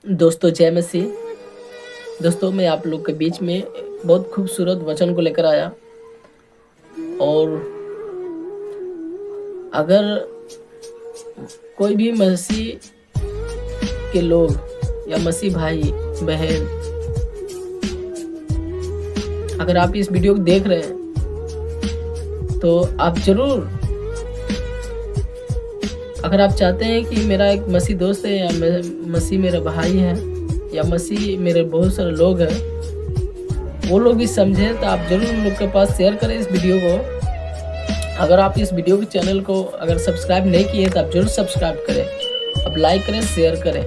दोस्तों जय मसीह। दोस्तों मैं आप लोग के बीच में बहुत खूबसूरत वचन को लेकर आया। और अगर कोई भी मसीह के लोग या मसीह भाई बहन, अगर आप इस वीडियो को देख रहे हैं तो आप जरूर, अगर आप चाहते हैं कि मेरा एक मसीह दोस्त है या मसीह मेरा भाई है या मसीह मेरे बहुत सारे लोग हैं, वो लोग भी समझें, तो आप जरूर उन लोग के पास शेयर करें इस वीडियो को। अगर आप इस वीडियो के चैनल को अगर सब्सक्राइब नहीं किए तो आप जरूर सब्सक्राइब करें, आप लाइक करें, शेयर करें।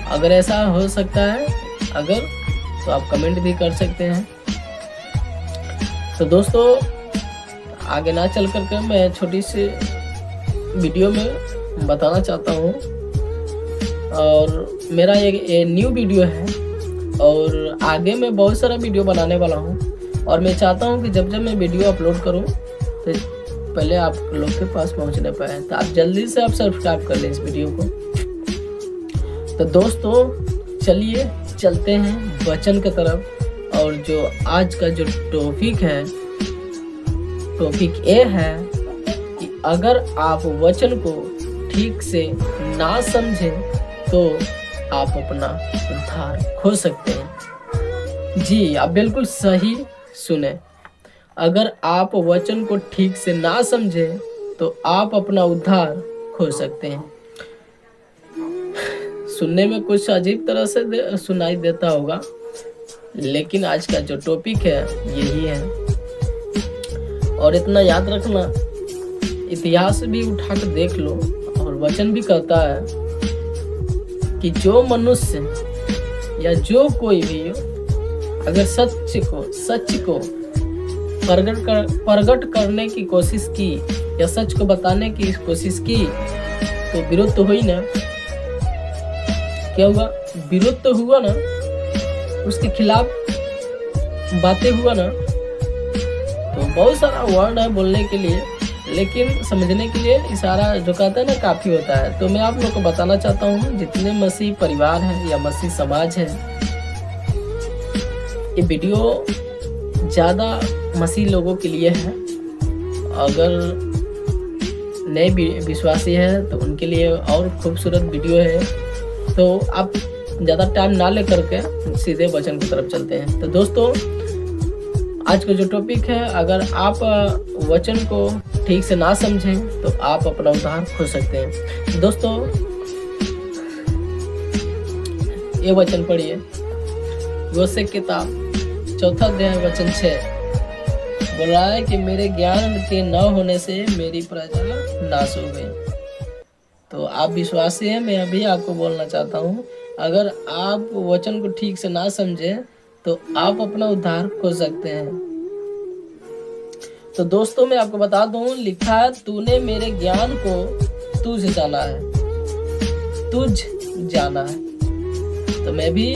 अगर ऐसा हो सकता है अगर, तो आप कमेंट भी कर सकते हैं। तो दोस्तों आगे ना चल करके मैं छोटी सी वीडियो में बताना चाहता हूँ, और मेरा ये न्यू वीडियो है और आगे मैं बहुत सारा वीडियो बनाने वाला हूँ। और मैं चाहता हूँ कि जब जब मैं वीडियो अपलोड करूँ तो पहले आप लोग के पास पहुँचने पाए, तो आप जल्दी से आप सब्सक्राइब कर लें इस वीडियो को। तो दोस्तों चलिए चलते हैं वचन की तरफ। और जो आज का जो टॉपिक है, टॉपिक ये है कि अगर आप वचन को ठीक से ना समझें तो आप अपना उद्धार खो सकते हैं। जी आप बिल्कुल सही सुने, अगर आप वचन को ठीक से ना समझें तो आप अपना उद्धार खो सकते हैं। सुनने में कुछ अजीब तरह से सुनाई देता होगा, लेकिन आज का जो टॉपिक है यही है। और इतना याद रखना, इतिहास भी उठा कर देख लो और वचन भी कहता है कि जो मनुष्य या जो कोई भी अगर सच को प्रकट करने की कोशिश की या सच को बताने की कोशिश की तो विरोध तो हुई ना। क्या हुआ? विरोध तो हुआ ना, उसके खिलाफ बातें हुआ ना। तो बहुत सारा वर्ड है बोलने के लिए, लेकिन समझने के लिए इशारा जो कहता है ना काफ़ी होता है। तो मैं आप लोग को बताना चाहता हूँ, जितने मसीह परिवार हैं या मसीह समाज है, ये वीडियो ज़्यादा मसीह लोगों के लिए है। अगर नए विश्वासी है तो उनके लिए और खूबसूरत वीडियो है। तो आप ज़्यादा टाइम ना ले करके सीधे वचन की तरफ चलते हैं। तो दोस्तों आज का जो टॉपिक है, अगर आप वचन को ठीक से ना समझें तो आप अपना उद्धार खो सकते हैं। दोस्तों ये वचन पढ़िए, योसेफ किताब 4 अध्याय वचन 6 बोल रहा है कि मेरे ज्ञान के न होने से मेरी प्रजा नाश हो गई। तो आप विश्वासी हैं, मैं अभी आपको बोलना चाहता हूँ, अगर आप वचन को ठीक से ना समझे तो आप अपना उद्धार खो सकते हैं। तो दोस्तों मैं आपको बता दूं, लिखा है तूने मेरे ज्ञान को तुझ जाना है। तो मैं भी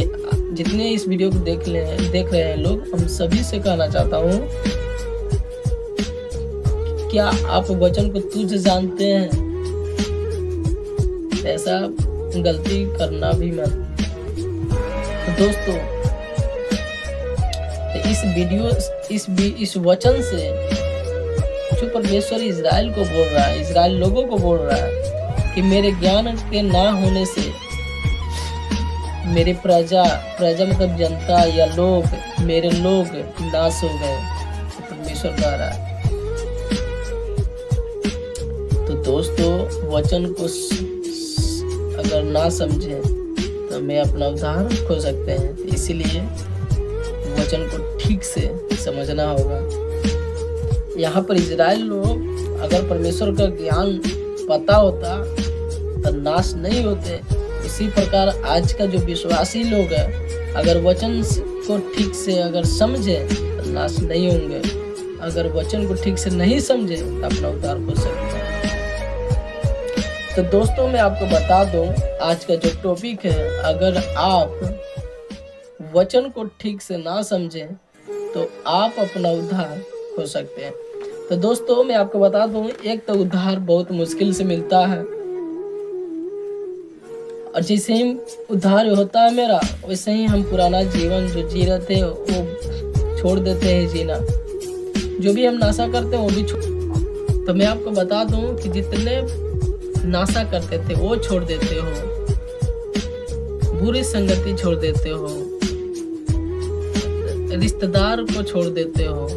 जितने इस वीडियो को देख रहे हैं लोग, हम सभी से कहना चाहता हूं, क्या आप वचन को तुझ जानते हैं? ऐसा गलती करना भी मत। तो दोस्तों इस वचन से जो परमेश्वर इजराइल को बोल रहा है, इजराइल लोगों को बोल रहा है कि मेरे ज्ञान के ना होने से मेरे प्रजा मतलब जनता या लोग, मेरे लोग नाश हो गए। तो परमेश्वर कह रहा है। तो दोस्तों वचन को अगर ना समझे तो मैं अपना उद्धार खो सकते हैं। तो इसीलिए वचन को ठीक से समझना होगा। यहाँ पर इजराइल लोग अगर परमेश्वर का ज्ञान पता होता तो नाश नहीं होते। इसी प्रकार आज का जो विश्वासी लोग है, अगर वचन को ठीक से अगर समझे तो नाश नहीं होंगे। अगर वचन को ठीक से नहीं समझे तो अपना उद्धार हो सकता है। तो दोस्तों मैं आपको बता दूं, आज का जो टॉपिक है, अगर आप वचन को ठीक से ना समझें तो आप अपना उद्धार खो सकते हैं। तो दोस्तों मैं आपको बता दूं, एक तो उद्धार बहुत मुश्किल से मिलता है। और जैसे ही उद्धार होता है मेरा, वैसे ही हम पुराना जीवन जो जी रहे थे वो छोड़ देते हैं जीना। जो भी हम नाशा करते हैं वो भी छोड़। तो मैं आपको बता दूं कि जितने नाशा करते थे वो छोड़ देते हो, बुरी संगति छोड़ देते हो, रिश्तेदार को छोड़ देते हो,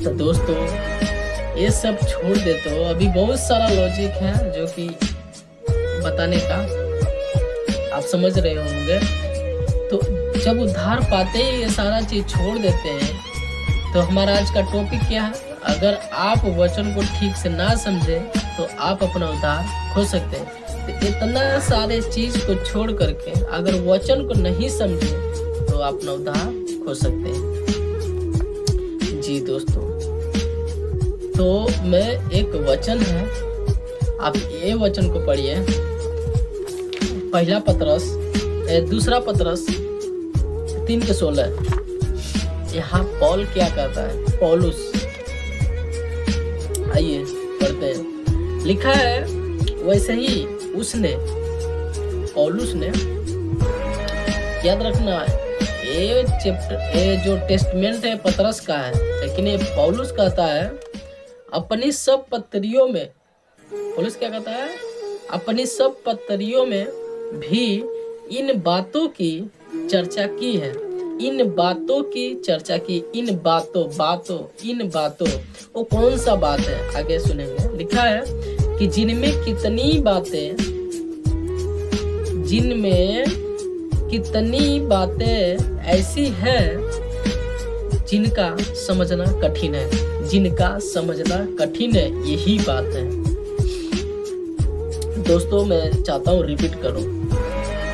तो दोस्तों ये सब छोड़ देते हो। अभी बहुत सारा लॉजिक है जो कि बताने का, आप समझ रहे होंगे। तो जब उद्धार पाते ही ये सारा चीज छोड़ देते हैं, तो हमारा आज का टॉपिक क्या है? अगर आप वचन को ठीक से ना समझे तो आप अपना उद्धार खो सकते हैं। तो इतना सारे चीज को छोड़ करके अगर वचन को नहीं समझे तो आप अपना उद्धार खो सकते हैं। जी दोस्तों, तो मैं एक वचन है, आप ये वचन को पढ़िए। पहला पतरस, दूसरा पतरस 3:16। यहाँ पौल क्या कहता है? पौलुस, आइए पढ़ते हैं। लिखा है, वैसे ही उसने, पौलुस ने, याद रखना ये जो टेस्टमेंट है पतरस का है, लेकिन ये पौलुस कहता है अपनी सब पत्रियों में, पौलुस क्या कहता है? अपनी सब पत्रियों में भी इन बातों की चर्चा की है। इन बातों की चर्चा की, इन बातों, वो कौन सा बात है? आगे सुनेंगे। लिखा है कि जिनमें कितनी बातें ऐसी है जिनका समझना कठिन है। जिनका समझना कठिन है, यही बात है दोस्तों। मैं चाहता हूँ रिपीट करूं।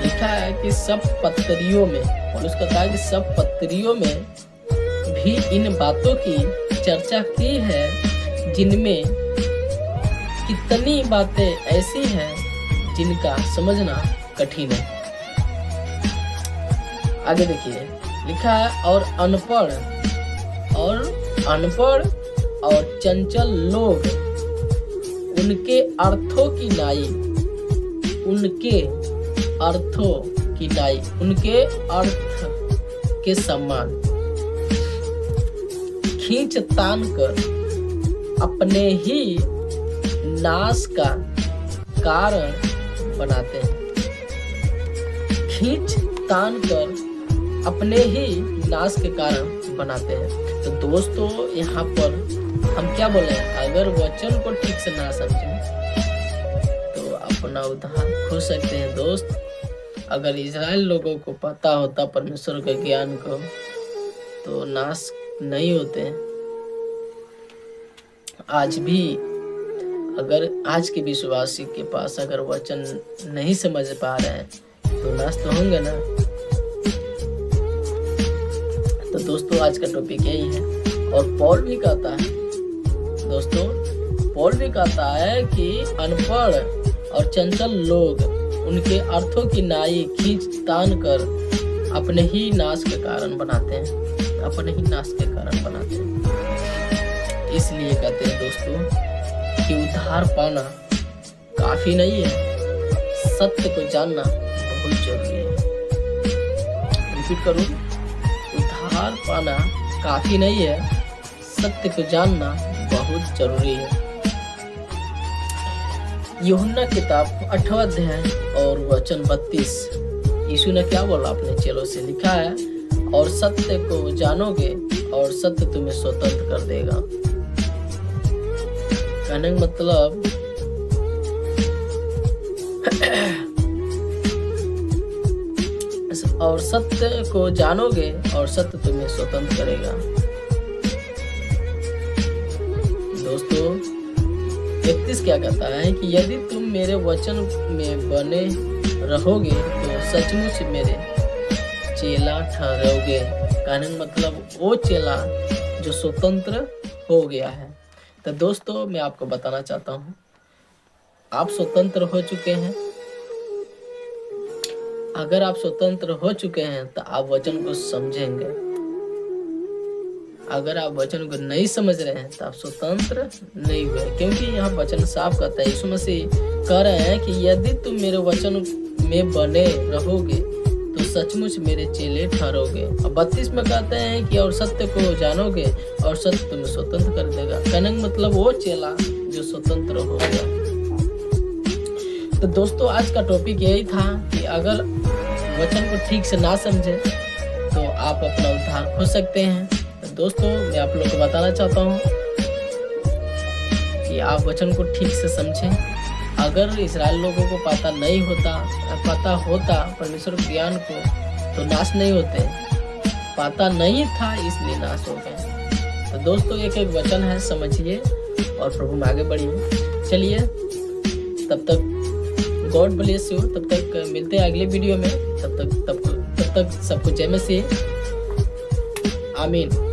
लिखा है कि सब पत्रियों में, और उसका कहा कि सब पत्रियों में भी इन बातों की चर्चा की है, जिनमें कितनी बातें ऐसी हैं जिनका समझना कठिन है। आगे देखिए, लिखा है और अनपढ़ और चंचल लोग उनके अर्थों की नाई, उनके अर्थ के समान खींच तान कर अपने ही नाश का कारण बनाते हैं। खींच तान कर अपने ही नाश के कारण बनाते हैं। तो दोस्तों यहाँ पर हम क्या बोले? अगर वचन को ठीक से ना समझें तो अपना उद्धार खो सकते हैं दोस्त। अगर इजराइल लोगों को पता होता परमेश्वर के ज्ञान को, तो नाश नहीं होते। आज भी अगर आज के विश्वासी के पास अगर वचन नहीं समझ पा रहे हैं तो नाश तो होंगे ना। तो दोस्तों आज का टॉपिक यही है। और पौल भी कहता है दोस्तों, पौल भी कहता है कि अनपढ़ और चंचल लोग उनके अर्थों की नाई खींच तान कर अपने ही नाश के कारण बनाते हैं, अपने ही नाश के कारण बनाते हैं। इसलिए कहते हैं दोस्तों कि उद्धार पाना काफी नहीं है, सत्य को जानना बहुत जरूरी है। रिपीट करूं, उद्धार पाना काफी नहीं है, सत्य को जानना बहुत जरूरी है। यूहन्ना किताब 8वां अध्याय और वचन 32, यीशु ने क्या बोला अपने चेलों से? लिखा है और सत्य को जानोगे और सत्य तुम्हें स्वतंत्र कर देगा। कहने का मतलब और सत्य को जानोगे और सत्य तुम्हें स्वतंत्र करेगा। दोस्तों 31 क्या कहता है कि यदि तुम मेरे वचन में बने रहोगे तो सचमुच मेरे चेला ठहरोगे। कहने का मतलब वो चेला जो स्वतंत्र हो गया है। तो दोस्तों मैं आपको बताना चाहता हूँ, आप स्वतंत्र हो चुके हैं। अगर आप स्वतंत्र हो चुके हैं तो आप वचन को समझेंगे। अगर आप वचन को नहीं समझ रहे हैं तो आप स्वतंत्र नहीं हुए, क्योंकि यहाँ वचन साफ कहता है, यीशु मसीह कह रहे हैं कि यदि तुम मेरे वचन में बने रहोगे तो सचमुच मेरे चेले ठहरोगे। अब 32 में कहते हैं कि और सत्य को जानोगे और सत्य तुम्हें स्वतंत्र कर देगा। कहने का मतलब वो चेला जो स्वतंत्र होगा। तो दोस्तों आज का टॉपिक यही था कि अगर वचन को ठीक से ना समझे तो आप अपना उद्धार खो सकते हैं। तो दोस्तों मैं आप लोगों को बताना चाहता हूँ कि आप वचन को ठीक से समझें। अगर इस्राएल लोगों को पता होता परमेश्वर के ज्ञान को तो नाश नहीं होते। पता नहीं था इसलिए नाश हो गए। तो दोस्तों एक एक वचन है, समझिए और प्रभु में आगे बढ़िए। चलिए तब तक गॉड ब्लेस यू। तब तक मिलते हैं अगले वीडियो में। तब तक सबको जय मसीह। आमीन।